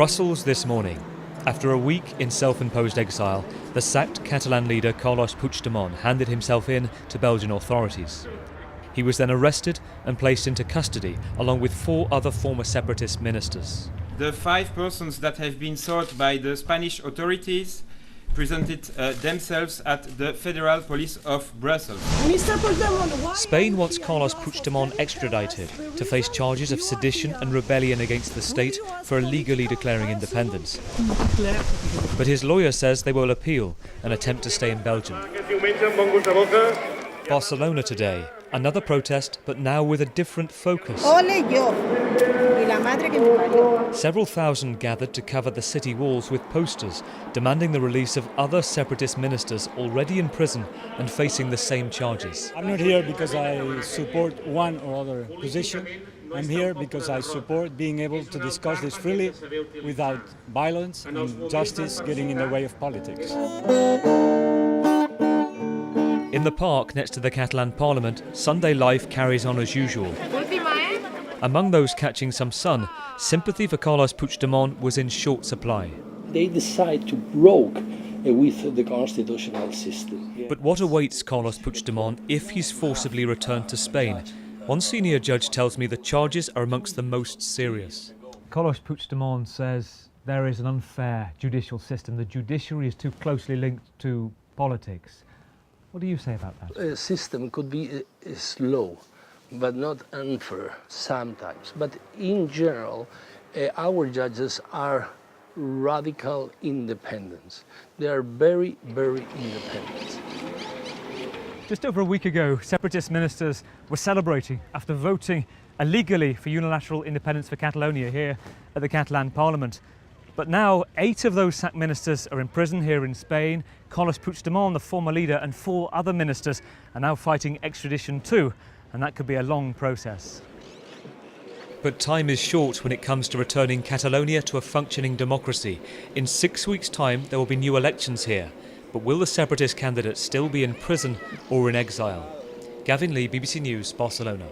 Brussels this morning. After a week in self-imposed exile, the sacked Catalan leader Carles Puigdemont handed himself in to Belgian authorities. He was then arrested and placed into custody along with 4 other former separatist ministers. The 5 persons that have been sought by the Spanish authorities presented themselves at the Federal Police of Brussels. Spain wants Carles Puigdemont extradited to face charges of sedition and rebellion against the state for illegally declaring independence. But his lawyer says they will appeal and attempt to stay in Belgium. Barcelona today, another protest, but now with a different focus. Several thousand gathered to cover the city walls with posters demanding the release of other separatist ministers already in prison and facing the same charges. I'm not here because I support one or other position. I'm here because I support being able to discuss this freely without violence and justice getting in the way of politics. In the park next to the Catalan Parliament, Sunday life carries on as usual. Among those catching some sun, sympathy for Carles Puigdemont was in short supply. They decide to broke with the constitutional system. But what awaits Carles Puigdemont if he's forcibly returned to Spain? One senior judge tells me the charges are amongst the most serious. Carles Puigdemont says there is an unfair judicial system. The judiciary is too closely linked to politics. What do you say about that? A system could be slow, but not unfair sometimes. But in general, our judges are radical independents. They are very, very independent. Just over a week ago, separatist ministers were celebrating after voting illegally for unilateral independence for Catalonia here at the Catalan Parliament. But now 8 of those sacked ministers are in prison here in Spain. Carles Puigdemont, the former leader, and 4 other ministers are now fighting extradition too, and that could be a long process. But time is short when it comes to returning Catalonia to a functioning democracy. In 6 weeks' time there will be new elections here. But will the separatist candidate still be in prison or in exile? Gavin Lee, BBC News, Barcelona.